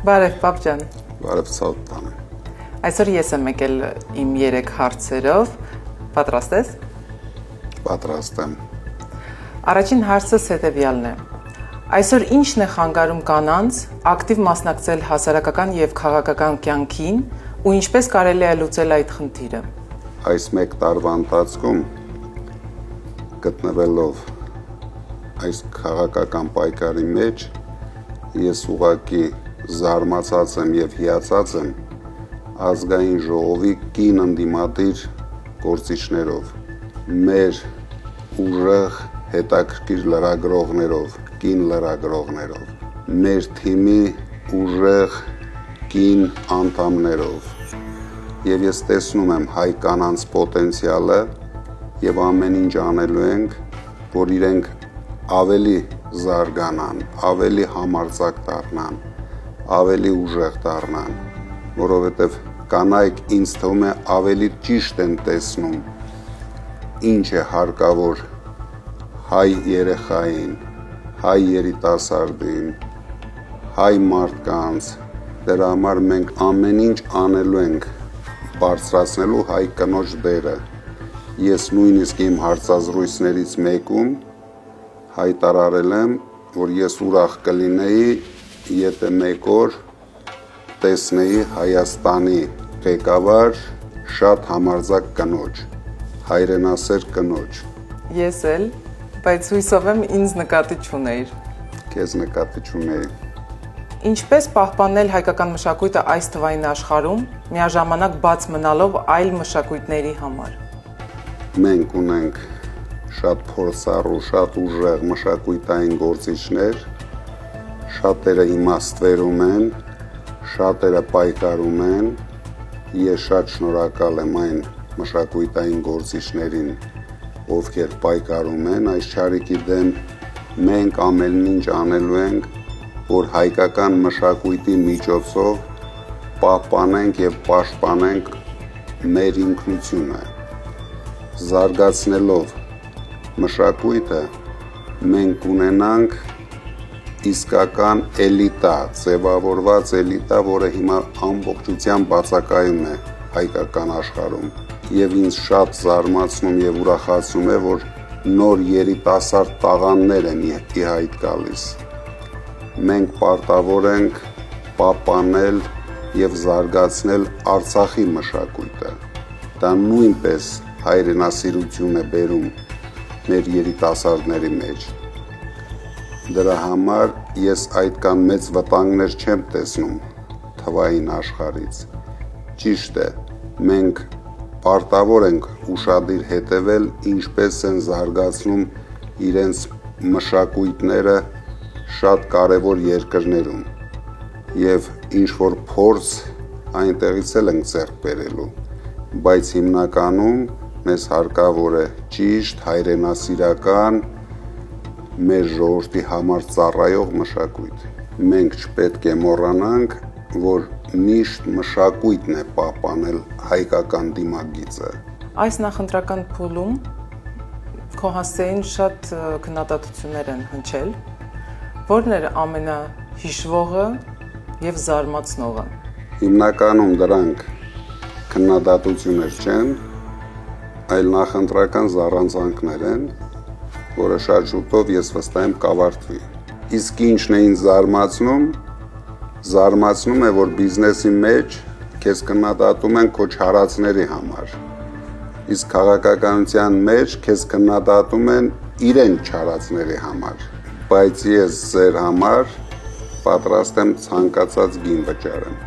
Բարև, պապ ջան։ Բարև, ցավ տան։ Այսօր ես եմ եկել իմ 3 հարցերով։ Պատրաստ ես։ Պատրաստ եմ։ Առաջին հարցս հետևյալն է. Այսօր ինչն է խանգարում կանանց ակտիվ մասնակցել հասարակական եւ քաղաքական կյանքին ու ինչպես կարելի է լուծել այդ խնդիրը։ Այս 1 տարվա ընթացքում գտնվելով այս քաղաքական պայքարի մեջ ես ուղղակի զարմացած եմ եւ հիացած եմ ազգային ժողովի կին ընդդիմադիր գործիչներով, մեր ուժեղ հետաքրքիր լրագրողներով, կին լրագրողներով, մեր թիմի ուժեղ կին անդամներով եւ ես տեսնում եմ հայ կանանց պոտենցիալը եւ ամեն ինչ անելու ենք, որ իրենք ավելի զարգանան, ավելի համարձակ դառնան, ավելի ուժեղ դառնան, որովհետեւ կանայք ինձ թվում է ավելի ճիշտ են տեսնում ինչ է հարկավոր հայ երեխային, հայ երիտասարդին, հայ մարդկանց, դրա համար մենք ամեն ինչ անելու ենք բարձրացնելու հայ կնոջ դերը։ Ես նույնիսկ իմ հարցազրույցներից մեկում հայտարարել եմ, որ ես ուրախ կլինեի, եթե մեկ օր տեսնեի Հայաստանի ղեկավար շատ համարձակ կնոջ, հայրենասեր կնոջ։ Ես էլ, բայց հույսով եմ ինձ նկատի չունեիր։ Քեզ նկատի չունեի։ Ինչպես պահպանել հայկական մշակույթը այս թվային աշխարհում, միաժամանակ բաց մնալով այլ մշակույթների համար։ Մենք ունենք շատ փորձառու, շատ ուժեղ մշակույթային գործիչներ, շատերը իմաստվերում են, շատերը պայքարում են, ես շատ շնորհակալ եմ այն մշակույթային գործիչներին, ովքեր պայքարում են, այս չարիքի դեմ մենք ամեն ինչ անելու ենք, որ հայկական մշակույթի միջոցով պահպանենք եւ պաշտպանենք մեր ինքնությունը, զարգացնելով մշակույթը մենք ունենանք իսկական էլիտա, ձևավորված էլիտա, որը հիմա ամբողջությամբ բացակայում է հայկական աշխարհում եւ ինձ շատ զարմացնում եւ ուրախացնում է, որ նոր երիտասարդ տաղանդներ են ի հայտ գալիս։ Մենք պարտավոր ենք պահպանել եւ զարգացնել Արցախի մշակույթը։ Դա նույնպես հայրենասիրություն է բերում մեր երիտասարդների մեջ։ Դրա համար ես այդքան մեծ վտանգներ չեմ տեսնում թվային աշխարհից։ Ճիշտ է, մենք պարտավոր ենք ուշադիր հետևել, ինչպես են զարգացնում իրենց մշակույթները շատ կարևոր երկրներում եւ ինչ որ փորձ այնտեղից էլ ենք ձեռք բերելու, բայց հիմնականում մեզ հարկավոր է ճիշտ հայրենասիրական մեր ժողովրդի համար ծառայող մշակույթ։ Մենք չպետք է մոռանանք, որ միշտ մշակույթն է պահպանել հայկական դիմագիծը։ Այս նախընտրական փուլում քո հասցեին շատ քննադատություններ են հնչել, որն էր ամենահիշվողը եւ զարմացնողը։ Հիմնականում դրանք քննադատություններ չեն, այլ նախընտրական զառանցանքներ են, որը շատ շուտով ես վստահ եմ կավարտվի։ Իսկ ինչն է ինձ զարմացնում է, որ բիզնեսի մեջ քեզ քննադատում են քո չարածների համար։ Իսկ քաղաքականության մեջ քեզ քննադատում են իրեն չարածների համար։ Բայց ես ձեր համար պատրաստ եմ ցանկացած գին վճարեմ։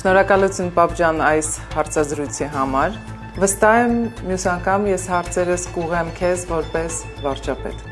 Շնորհակալություն պապ ջան այս հարցազրույցի համար։ Վստահ եմ մյուս անգամ ես հարցերս կուղեմ քեզ որպես վարչապետ։